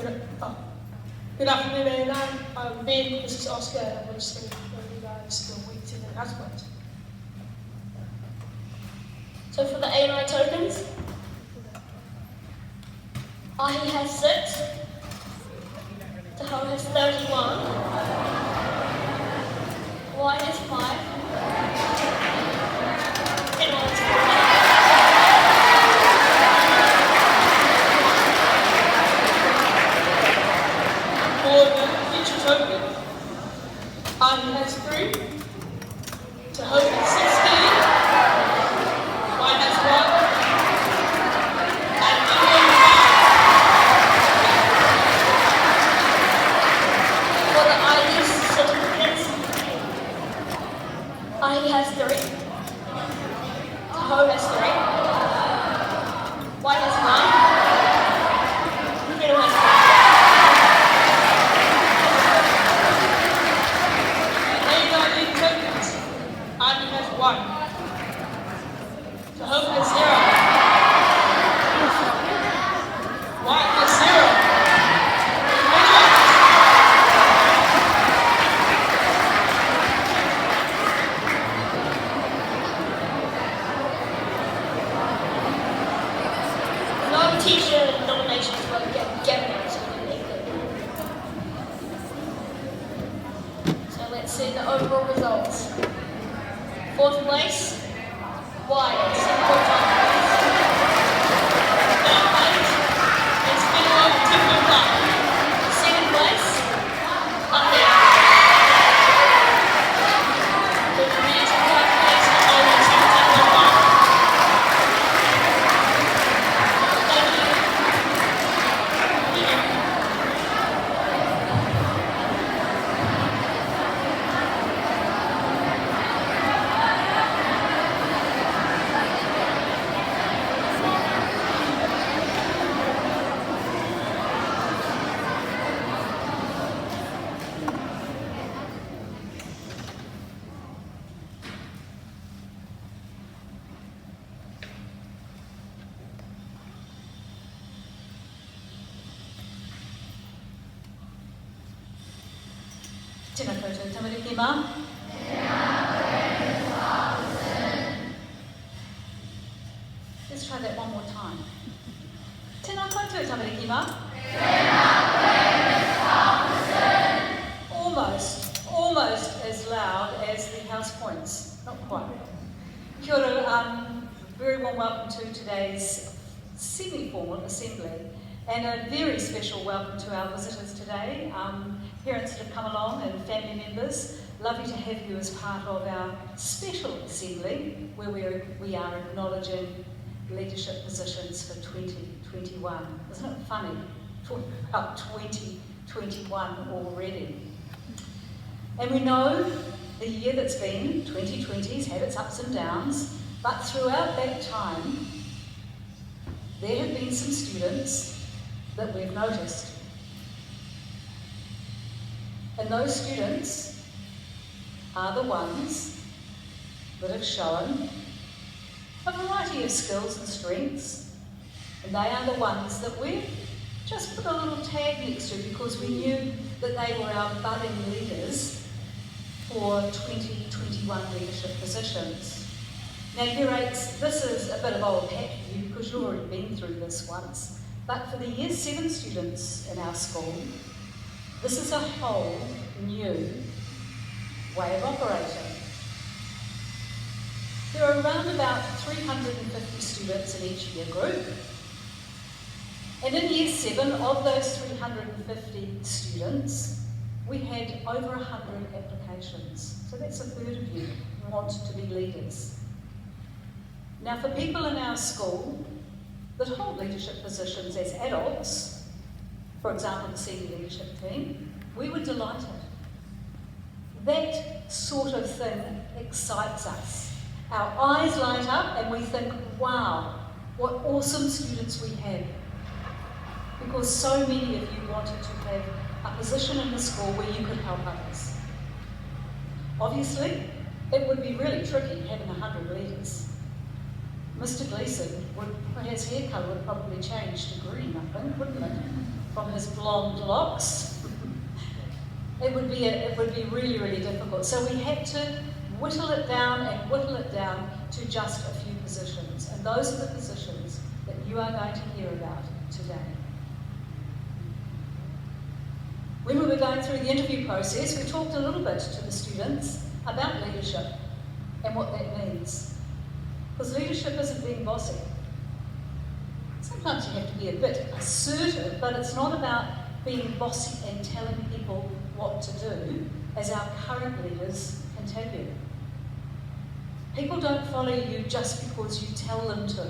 Good afternoon, everyone. I'm Ben, this is Oscar, and we're just going to show you guys the week 10 announcement. So for the ANI tokens, Ahi has 6, Tahoe has 31, Y has 5, and Y has 4. For the future token, Ahi has 3, Tahoe has 16, Y has 1, and Tahoe has 5. For the IES certificates, Ahi has 3, Tahoe has 3, Y has 9, Freedom has 5. Ahi has 1. Tahoe has 0. Y has 0. No teacher nominations were given out, so we didn't make them. So let's see the overall results. 4th place, Y, 7.5 points. 3rd place is Minimum 2.5. 2nd place, Untitled. The 3rd place is only 17.5. Thank you. Tēnā koutou tamariki mā. Let's try that one more time. Tēnā koutou tamariki mā. Almost as loud as the house points. Not quite. Kia ora, very warm welcome to today's semi-formal assembly, and a very special welcome to our visitors today, parents that have come along and family members. Lovely to have you as part of our special assembly where we are acknowledging leadership positions for 2021. Isn't it funny talking about 2021 already? And we know the year that's been, 2020, has had its ups and downs, but throughout that time there have been some students that we've noticed. And those students are the ones that have shown a variety of skills and strengths, and they are the ones that we just put a little tag next to because we knew that they were our budding leaders for 2021 leadership positions. Now, Year 8s, this is a bit of old hat for you because you've already been through this once, but for the Year 7 students in our school, this is a whole new way of operating. There are around about 350 students in each year group. And in Year 7, of those 350 students, we had over 100 applications. So that's a third of you who want to be leaders. Now, for people in our school that hold leadership positions as adults, for example, the senior leadership team, we were delighted. That sort of thing excites us. Our eyes light up and we think, wow, what awesome students we have. Because so many of you wanted to have a position in the school where you could help others. Obviously, it would be really tricky having 100 leaders. Mr. Gleeson, his hair colour would probably change to green, I think, wouldn't it? from his blonde locks, it would be really, really difficult. So we had to whittle it down to just a few positions. And those are the positions that you are going to hear about today. When we were going through the interview process, we talked a little bit to the students about leadership and what that means. Because leadership isn't being bossy. Sometimes you have to be a bit assertive, but it's not about being bossy and telling people what to do, as our current leaders can tell you. People don't follow you just because you tell them to.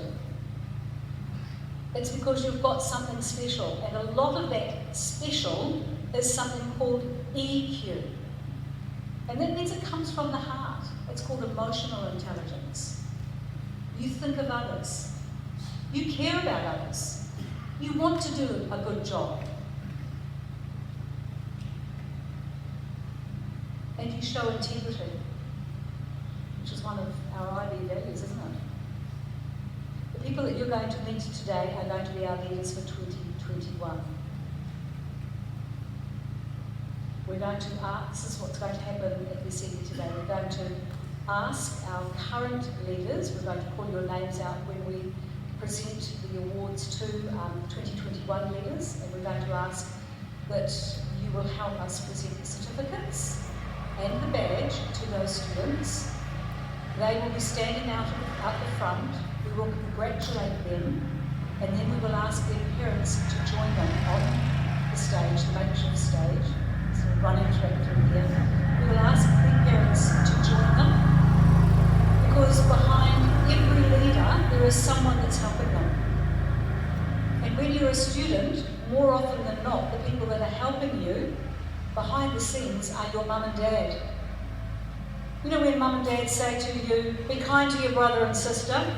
It's because you've got something special, and a lot of that special is something called EQ. And that means it comes from the heart. It's called emotional intelligence. You think of others. You care about others. You want to do a good job. And you show integrity, which is one of our IB values, isn't it? The people that you're going to meet today are going to be our leaders for 2021. We're going to ask, this is what's going to happen at this evening today, we're going to ask our current leaders, we're going to call your names out when we present the awards to 2021 leaders, and we're going to ask that you will help us present the certificates and the badge to those students. They will be standing out the front, we will congratulate them, and then we will ask their parents to join them on the stage, the makeshift stage. So running track through here. We will ask their parents to join them, because behind every leader there is someone that's helping them. And when you're a student, more often than not, the people that are helping you behind the scenes are your mum and dad. You know when mum and dad say to you, be kind to your brother and sister?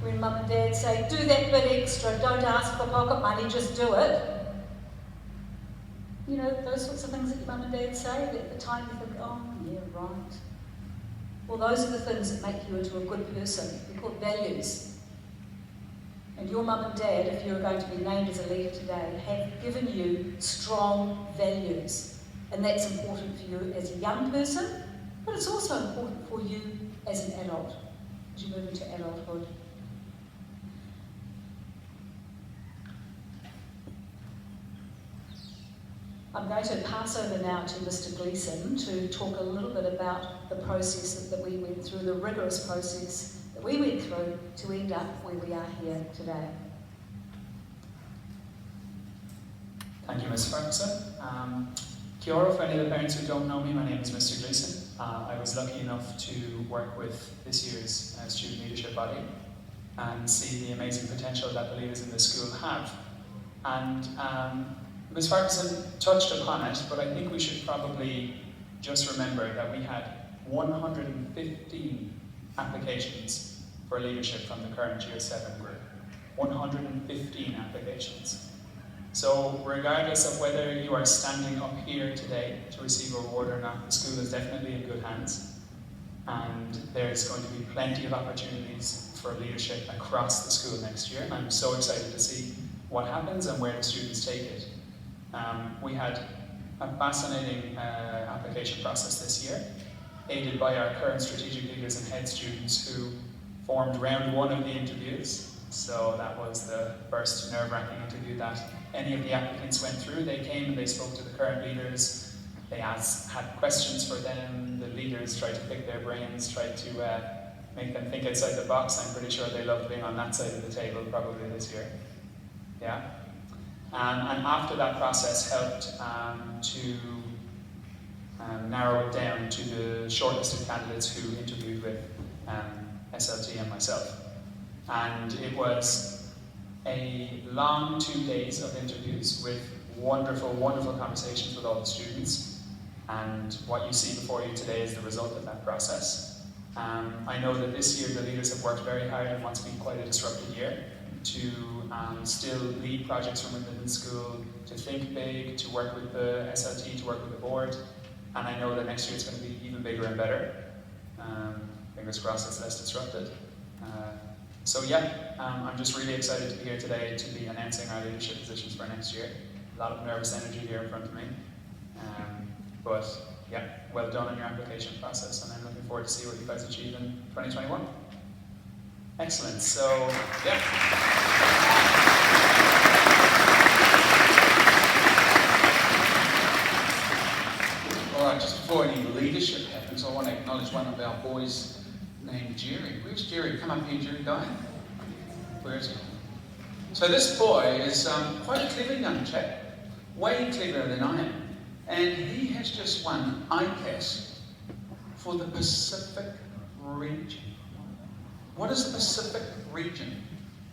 When mum and dad say, do that bit extra, don't ask for pocket money, just do it. You know, those sorts of things that your mum and dad say, that at the time you think, oh, yeah, right. Well, those are the things that make you into a good person. They're called values. And your mum and dad, if you're going to be named as a leader today, have given you strong values. And that's important for you as a young person, but it's also important for you as an adult, as you move into adulthood. I'm going to pass over now to Mr. Gleeson to talk a little bit about the process that we went through, the rigorous process that we went through to end up where we are here today. Thank you, Ms. Ferguson. Kia ora, for any of the parents who don't know me, my name is Mr. Gleeson. I was lucky enough to work with this year's student leadership body and see the amazing potential that the leaders in the school have. And Ms. Ferguson touched upon it, but I think we should probably just remember that we had 115 applications for leadership from the current Year 7 group. 115 applications. So regardless of whether you are standing up here today to receive a reward or not, the school is definitely in good hands. And there's going to be plenty of opportunities for leadership across the school next year. And I'm so excited to see what happens and where the students take it. We had a fascinating application process this year, aided by our current strategic leaders and head students who formed round one of the interviews. So that was the first nerve-wracking interview that any of the applicants went through. They came and they spoke to the current leaders. They had questions for them. The leaders tried to pick their brains, tried to make them think outside the box. I'm pretty sure they loved being on that side of the table probably this year. Yeah. And after that process helped to narrow it down to the shortlisted candidates who interviewed with SLT and myself. And it was a long 2 days of interviews with wonderful, wonderful conversations with all the students. And what you see before you today is the result of that process. I know that this year the leaders have worked very hard in what's been quite a disrupted year to still lead projects from within the school, to think big, to work with the SLT, to work with the board. And I know that next year it's going to be even bigger and better. Fingers crossed it's less disrupted. So yeah, I'm just really excited to be here today to be announcing our leadership positions for next year. A lot of nervous energy here in front of me. But yeah, well done in your application process, and I'm looking forward to see what you guys achieve in 2021. Excellent, so yeah. Alright, just before any leadership happens, I want to acknowledge one of our boys named Jerry. Where's Jerry? Come up here, Jerry, guy. Where is he? So this boy is quite a clever young chap, way cleverer than I am. And he has just won ICAS for the Pacific region. What is the Pacific region?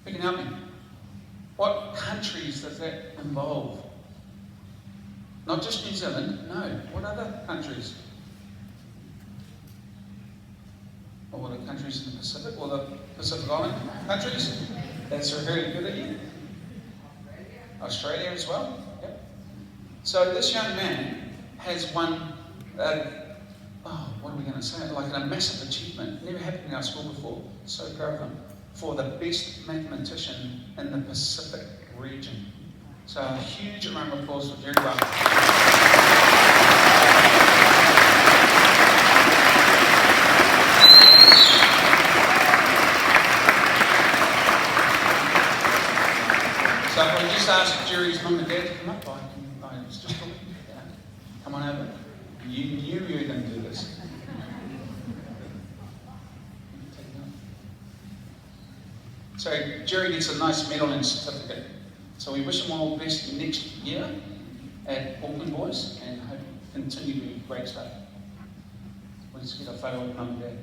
Who can help me? What countries does that involve? Not just New Zealand, no. What other countries? Or what are countries in the Pacific? Or the Pacific Island countries? That's very good at you. Australia as well? Yep. So this young man has won, what are we going to say? Like a massive achievement. Never happened in our school before. So proud of him. For the best mathematician in the Pacific region. So a huge round of applause for Jerry Ruff. So if I just ask Jerry's mum and dad to come up, I was just talking. Yeah. Come on over. You knew you were going to do this. So Jerry gets a nice medal and certificate. So we wish him all the best next year at Auckland Boys and hope to continue doing great stuff. We'll just get a photo with mum and dad.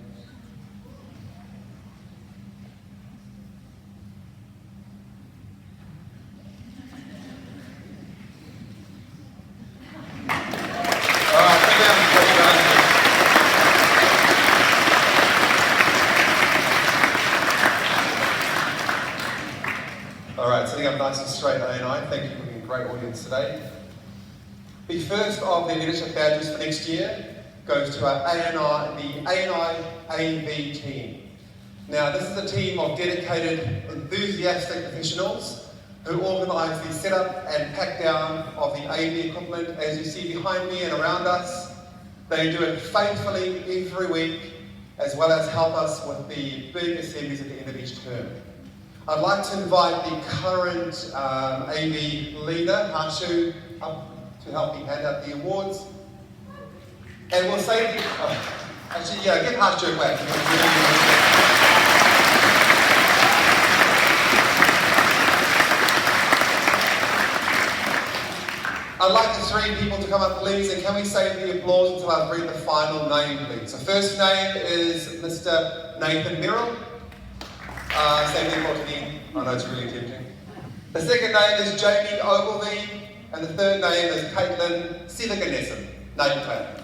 Alright, sitting up nice and straight, A&I. Thank you for being a great audience today. The first of the leadership badges for next year goes to our the A&I AV team. Now, this is a team of dedicated, enthusiastic professionals who organise the setup and pack down of the AV equipment, as you see behind me and around us. They do it faithfully every week, as well as help us with the big assemblies at the end of each term. I'd like to invite the current AV leader, Harshu, up to help me hand out the awards. And we'll say, give Harshu a clap. I'd like the three people to come up, please, and can we save the applause until I've read the final name, please? So first name is Mr. Nathan Merrill. Same thing for me. I know it's really tempting. The second name is Jamie Ogilvie, and the third name is Caitlin Sivaganessen. Name clap.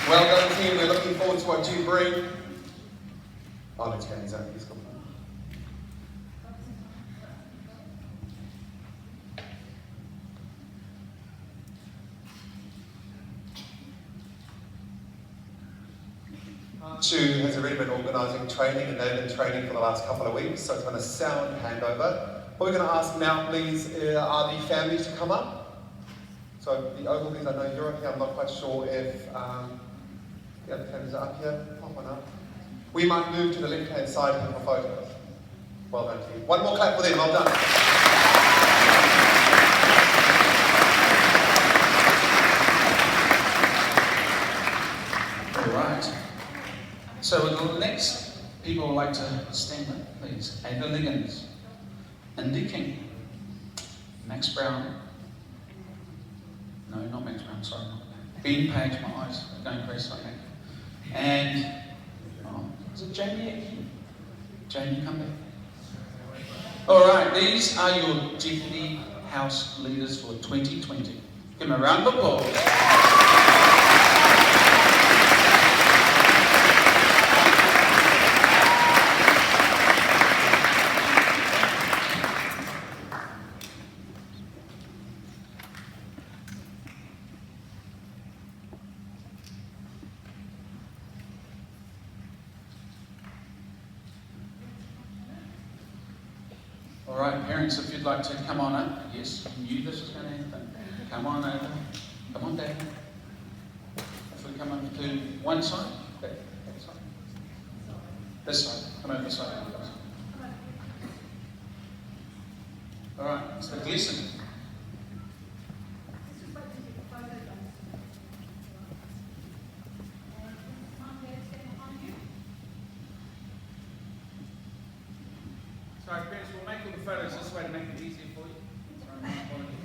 Well done, team. We're looking forward to what you bring. Oh, let's get his own. He's got one. Sue has already been organising training, and they've been training for the last couple of weeks, so it's been a sound handover. What we're going to ask now, please, are the families to come up. So the Ogilvies, I know you're up here. I'm not quite sure if the other families are up here. Pop one up. We might move to the left-hand side here for photos. Well done, team. One more clap for them. Well done. All right. So the next people would like to stand up, please. Ava Liggins, Indy King, Max Brown. No, not Max Brown, sorry. Ben Page, my eyes are going crazy like that. And, is it Jamie? Jamie, come back. All right, these are your Deputy House Leaders for 2020. Give them a round of applause. All right, parents, if you'd like to come on up. Yes, you knew this was going to happen. Come on over. Come on, Dad. If we come over to one side, that side. This side. Come over this side. All right, so Gleason. Sorry, parents, we'll make all the photos this way to make it easier for you. Sorry, my apologies.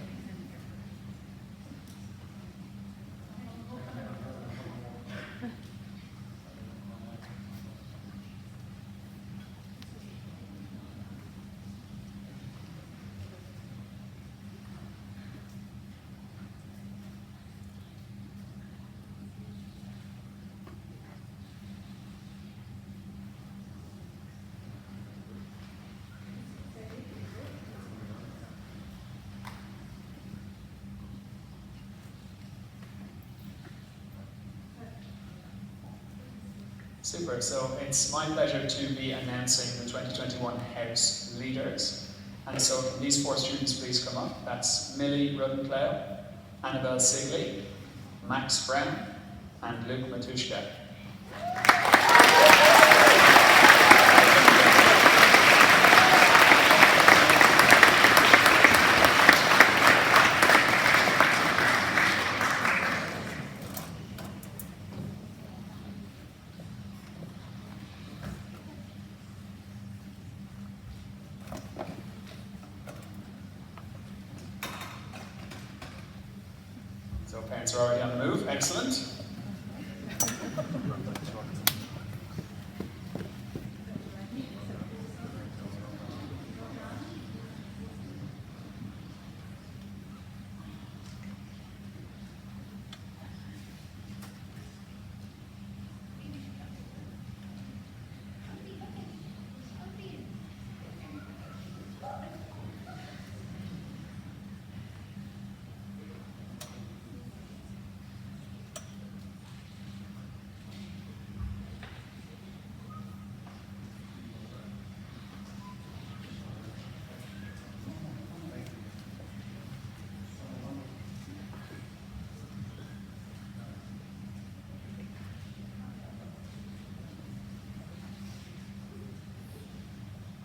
Super, so it's my pleasure to be announcing the 2021 House Leaders. And so can these four students please come up? That's Millie Rudden-Clough, Annabelle Sigley, Max Brown, and Luke Matushka. So parents are already on the move, excellent.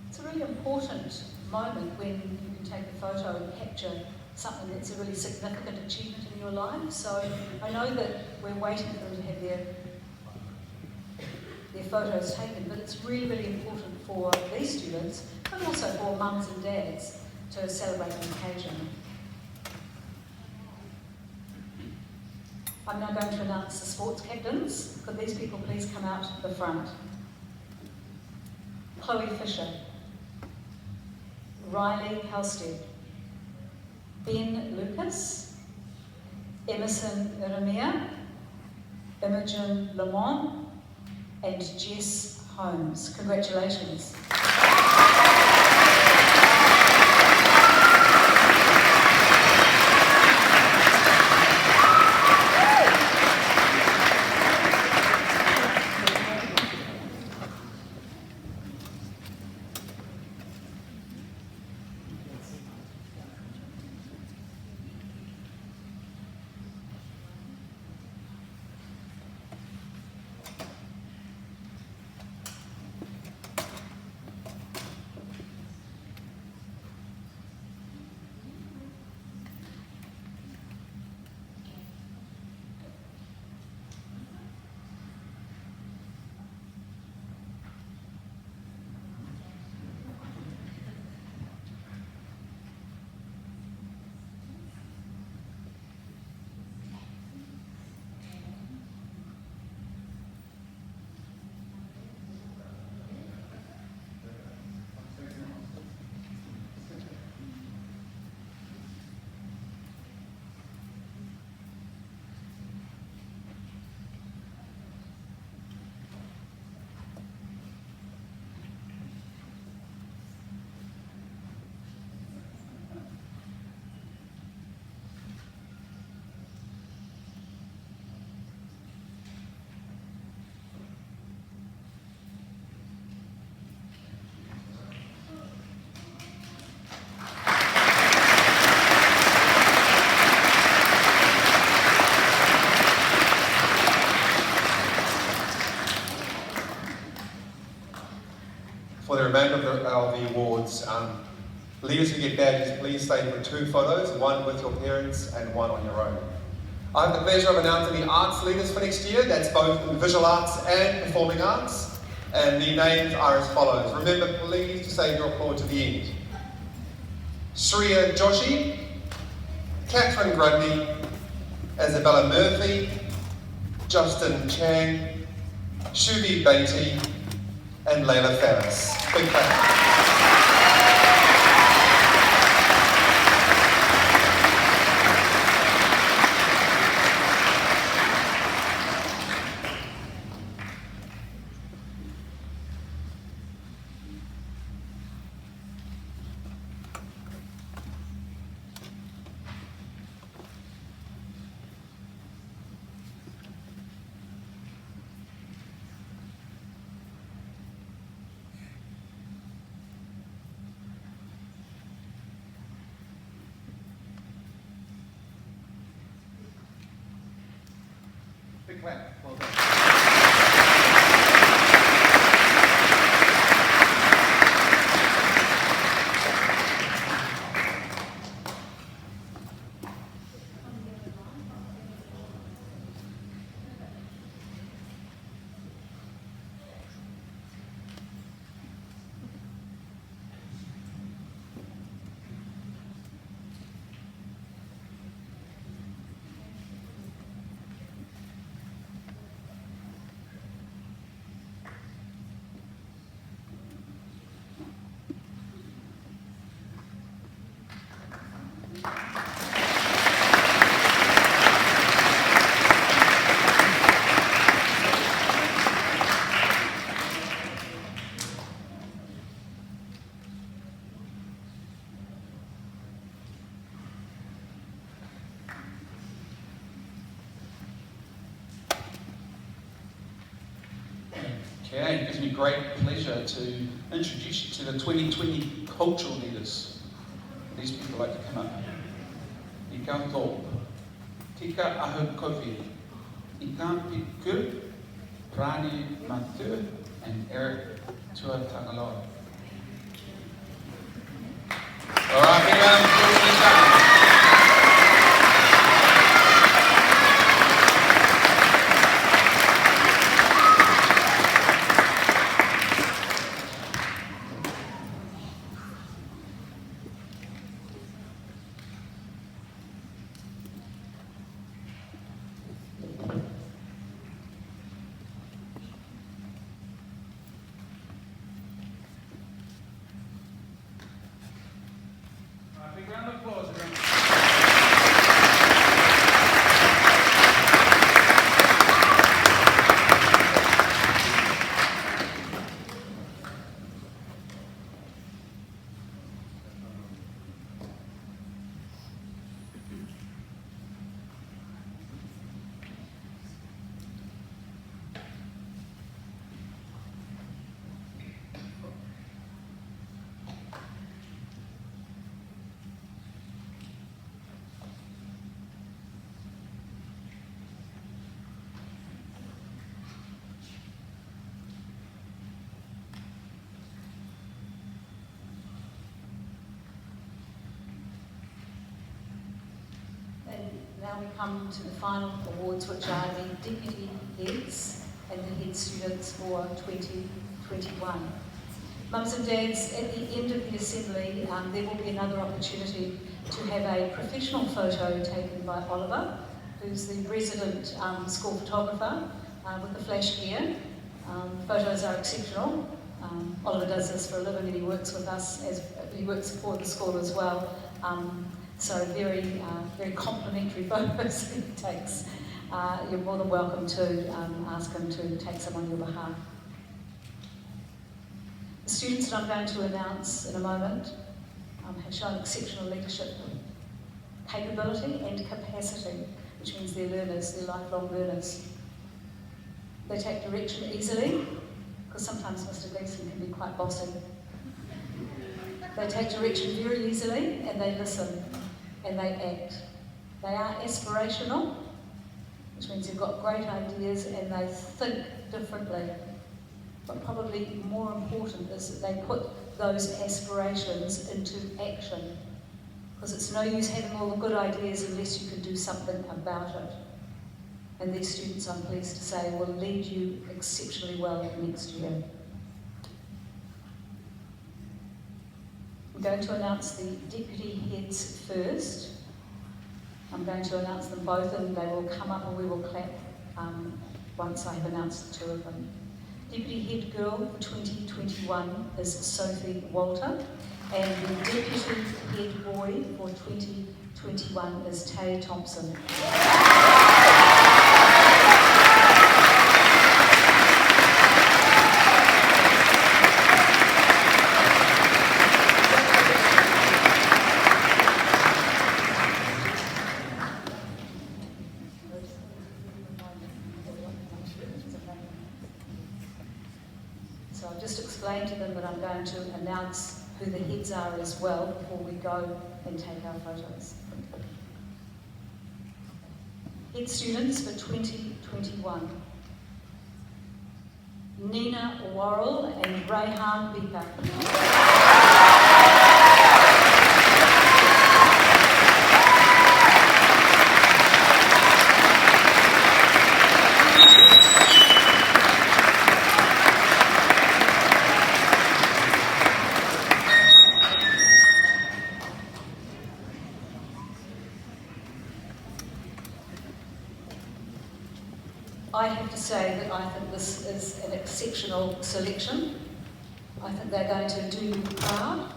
It's a really important moment when you can take a photo and capture something that's a really significant achievement in your life. So I know that we're waiting for them to have their photos taken, but it's really, really important for these students, but also for mums and dads to celebrate an occasion. I'm now going to announce the sports captains. Could these people please come out to the front? Chloe Fisher, Riley Halstead, Ben Lucas, Emerson Iremia, Imogen Lamont, and Jess Holmes. Congratulations. Leaders who get badges, please stay for 2 photos, one with your parents and one on your own. I have the pleasure of announcing the arts leaders for next year. That's both in visual arts and performing arts. And the names are as follows. Remember, please, to save your applause to the end. Shreya Joshi, Catherine Grundy, Isabella Murphy, Justin Chang, Shubi Beatty, and Layla Ferris. Big clap. Big clap. Well done. Okay, it gives me great pleasure to introduce you to the 2020 cultural leaders. These people like to come up. Ika Thorpe, Tika Ahukovi, Ika Piku, Prani Mathu, and Eric Tuatangaloa. All right, big round of applause for these guys. Big round of applause, everyone. Now we come to the final awards, which are the deputy heads and the head students for 2021. Mums and dads, at the end of the assembly, there will be another opportunity to have a professional photo taken by Oliver, who's the resident school photographer with the flash gear. Photos are exceptional. Oliver does this for a living and he works with us, as he works for the school as well. So very complimentary photos he takes. You're more than welcome to ask him to take some on your behalf. The students that I'm going to announce in a moment have shown exceptional leadership, capability and capacity, which means they're learners, they're lifelong learners. They take direction easily, because sometimes Mr. Gleason can be quite bossy. They take direction very easily and they listen and they act. They are aspirational, which means they've got great ideas and they think differently. But probably more important is that they put those aspirations into action. Because it's no use having all the good ideas unless you can do something about it. And these students, I'm pleased to say, will lead you exceptionally well next year. I'm going to announce the deputy heads first. I'm going to announce them both and they will come up and we will clap once I have announced the two of them. Deputy head girl for 2021 is Sophie Walter, and the deputy head boy for 2021 is Tay Thompson. So I've just explained to them that I'm going to announce who the heads are as well before we go and take our photos. Head students for 2021. Nina Worrell and Rayhan Beeper. I have to say that I think this is an exceptional selection. I think they're going to do you proud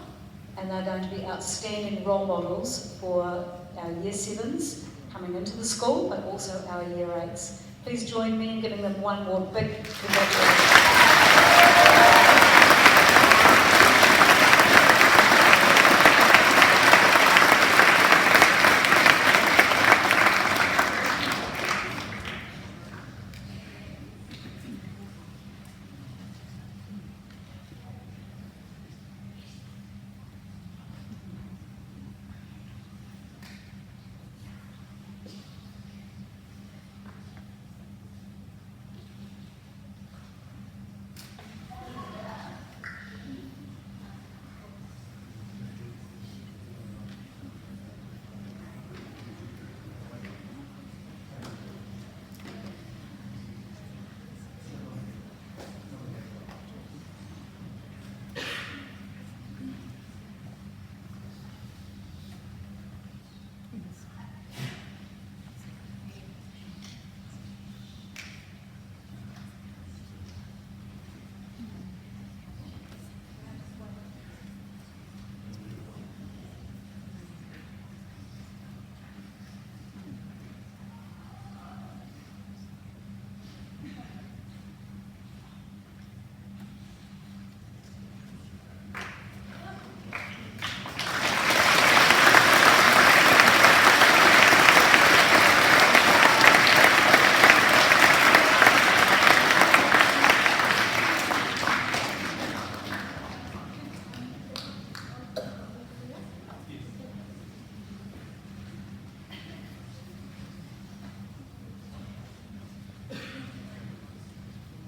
and they're going to be outstanding role models for our Year 7s coming into the school, but also our Year 8s. Please join me in giving them one more big congratulations.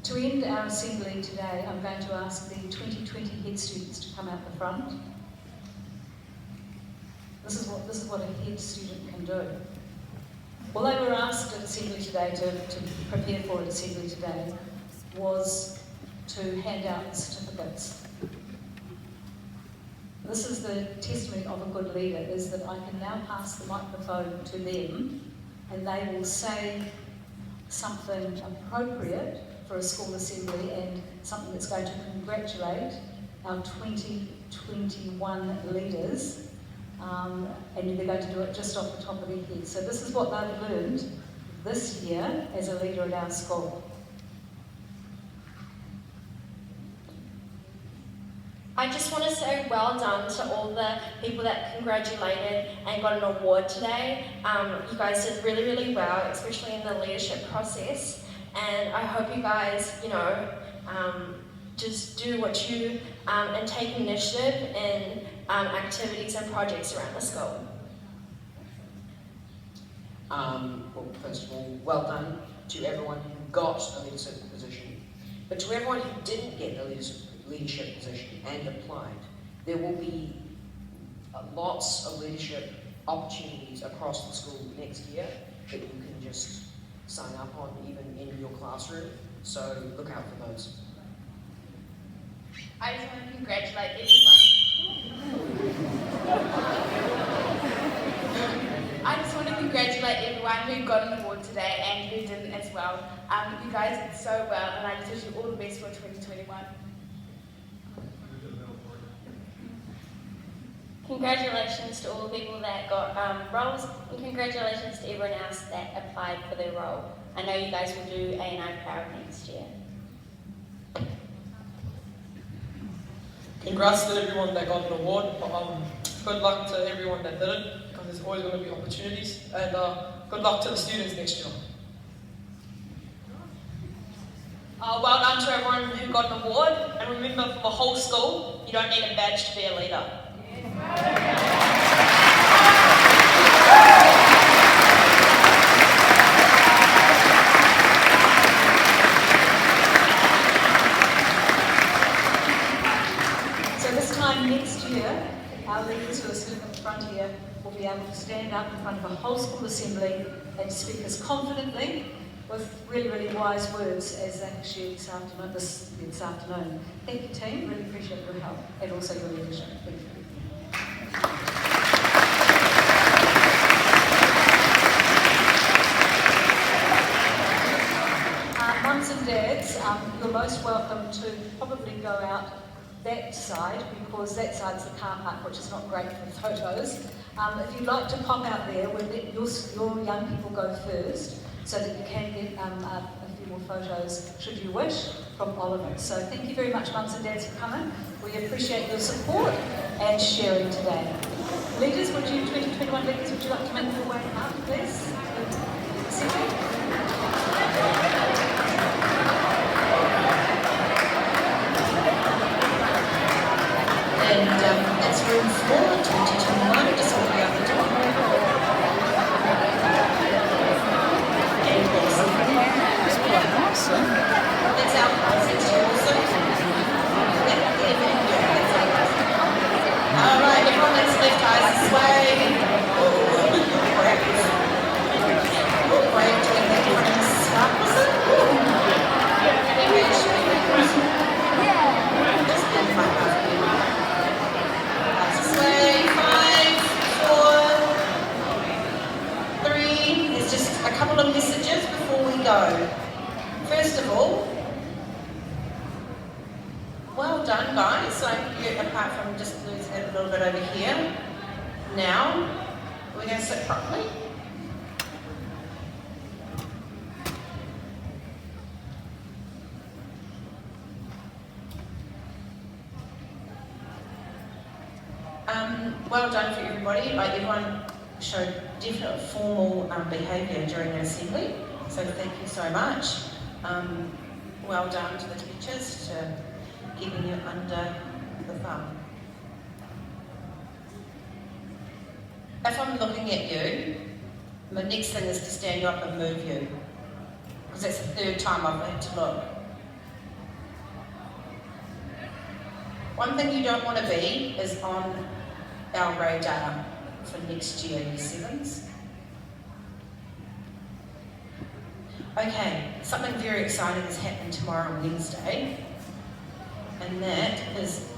To end our assembly today, I'm going to ask the 2020 head students to come out the front. This is what a head student can do. All they were asked at assembly today to prepare for at assembly today was to hand out certificates. This is the testimony of a good leader, is that I can now pass the microphone to them and they will say something appropriate for a school assembly and something that's going to congratulate our 2021 leaders, and they're going to do it just off the top of their head. So this is what they've learned this year as a leader at our school. I just want to say well done to all the people that congratulated and got an award today. You guys did really, really well, especially in the leadership process. And I hope you guys, just do what you, and take initiative in activities and projects around the school. Well, first of all, well done to everyone who got a leadership position. But to everyone who didn't get a leadership leadership position and applied. There will be lots of leadership opportunities across the school next year that you can just sign up on even in your classroom, so look out for those. I just want to congratulate everyone. I just want to congratulate everyone who got an award today and who didn't as well. You guys did so well, and I just wish you all the best for 2021. Congratulations to all the people that got roles, and congratulations to everyone else that applied for their role. I know you guys will do A&I proud next year. Congrats to everyone that got an award, but good luck to everyone that didn't, because there's always going to be opportunities, and good luck to the students next year. Well done to everyone who got an award, and remember, for the whole school, you don't need a badge to be a leader. So this time next year, our leaders who are sitting at the front here will be able to stand up in front of a whole school assembly and speak as confidently with really, really wise words as they have shared this afternoon. Thank you, team. Really appreciate your help and also your leadership. Thank you. Mums and dads, you're most welcome to probably go out that side, because that side's the car park, which is not great for photos. If you'd like to pop out there, we'll let your young people go first, so that you can get a few more photos, should you wish, from all of us. So thank you very much, mums and dads, for coming. We appreciate your support and sharing today. Leaders, 2021 leaders, would you like to make your way up, please? And that's room 4, 2021, just all the way out the door. And that's quite nice, huh? That's our class next year also. Alright, everyone that's left eyes this way. Ooh, great. Ooh, great, doing that different stuff, was it? Just been fun. Way, 5, 4, 3. There's just a couple of messages before we go. First of all, well done, guys. Apart from just losing it a little bit over here. Now, we're going to sit properly. Well done for everybody. Everyone showed definite formal behaviour during the assembly, so thank you so much. Well done to the teachers for keeping you under the thumb. If I'm looking at you, the next thing is to stand you up and move you, because that's the third time I've had to look. One thing you don't want to be is on our radar for next year, Year 7s. Okay, something very exciting is happening tomorrow, Wednesday, and that is,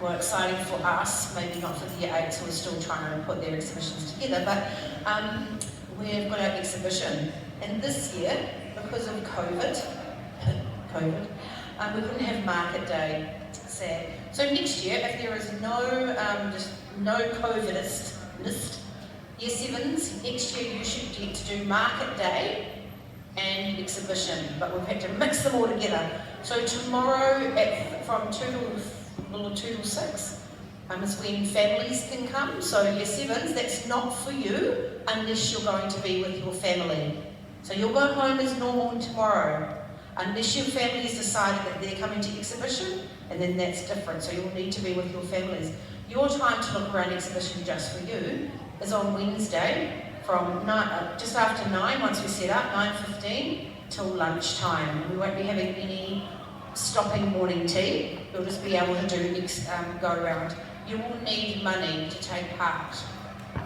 well, exciting for us, maybe not for the Year 8s who are still trying to put their exhibitions together, but we've got our exhibition, and this year, because of COVID, we couldn't have market day, sad. So next year, if there is no COVIDist, Year 7s, next year you should get to do market day and exhibition, but we've had to mix them all together. So tomorrow from 2 till 6 is when families can come. So Year 7s, that's not for you unless you're going to be with your family. So you'll go home as normal tomorrow, unless your family has decided that they're coming to exhibition, and then that's different. So you'll need to be with your families. Your time to look around exhibition just for you is on Wednesday from just after 9, once we set up, 9:15 till lunchtime. We won't be having any stopping morning tea. you'll just be able to do next go around. You will need money to take part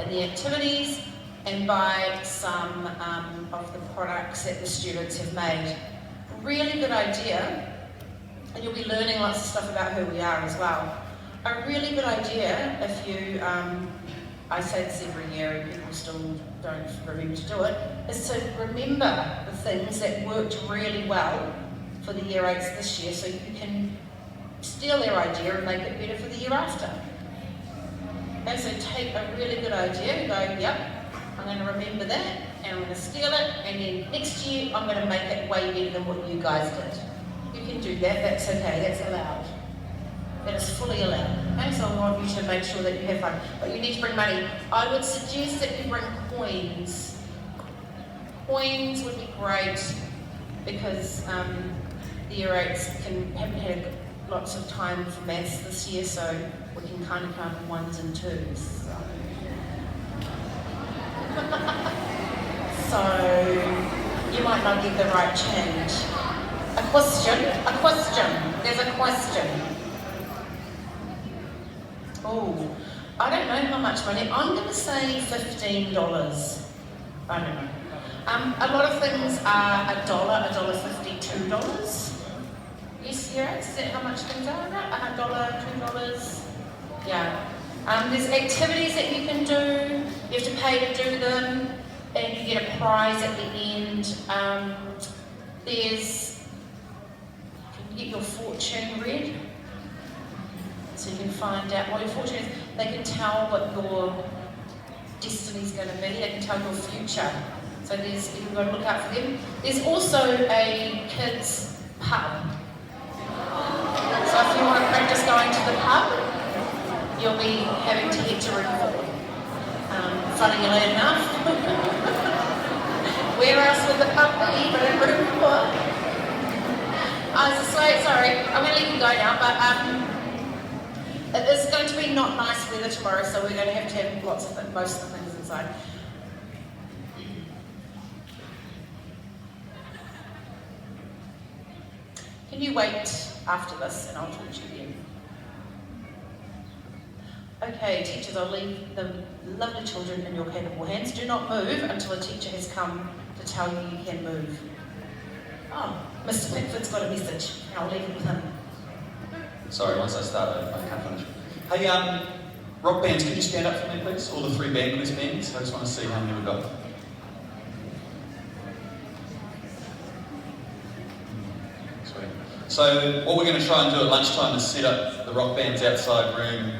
in the activities and buy some of the products that the students have made. Really good idea, and you'll be learning lots of stuff about who we are as well. A really good idea if you, I say this every year and people still don't remember to do it, is to remember the things that worked really well for the Year 8s this year so you can steal their idea and make it better for the year after. And so take a really good idea and go, yep, I'm going to remember that and I'm going to steal it, and then next year I'm going to make it way better than what you guys did. You can do that, that's okay, that's allowed. That is fully allowed. Okay, so I want you to make sure that you have fun. But you need to bring money. I would suggest that you bring coins. Coins would be great because the Year 8s haven't had lots of time for maths this year, so we can kind of count in 1s and 2s. So you might not get the right change. A question, there's a question. Oh, I don't know how much money. I'm going to say $15. I don't know. A lot of things are $1, $1.50, $2. Yes, yeah, is that how much things are? $1, $2. Yeah. There's activities that you can do. You have to pay to do them, and you get a prize at the end. You can get your fortune read. So you can find out what your fortune is. They can tell what your destiny is going to be. They can tell your future. So you've got to look out for them. There's also a kids' pub. So if you want to practice going to the pub, you'll be having to head to room 4. Funnily enough. Where else would the pub be but in room 4? Sorry, I'm going to let you go now, but it is going to be not nice weather tomorrow, so we're going to have most of the things inside. Can you wait after this and I'll talk to you again? Okay, teachers, I'll leave the lovely children in your capable hands. Do not move until a teacher has come to tell you you can move. Oh, Mr. Pickford's got a message. I'll leave it with him. Sorry, once I start, I can't finish. Hey, rock bands, can you stand up for me, please? All the 3 bands. I just want to see how many we've got. Sweet. So, what we're going to try and do at lunchtime is set up the rock bands outside room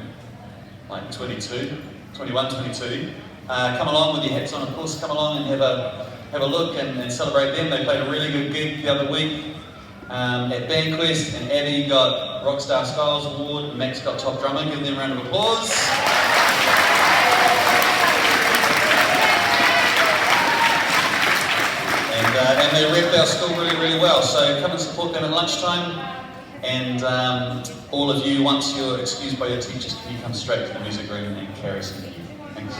like 22, 21, 22. Come along with your hats on, of course. Come along and have a look and celebrate them. They played a really good gig the other week at Bandquest, and Abby got Rockstar Styles Award, and Max got Top Drummer. Give them a round of applause. And they repped our school really, really well. So come and support them at lunchtime. And all of you, once you're excused by your teachers, can you come straight to the music room and carry some. Thanks.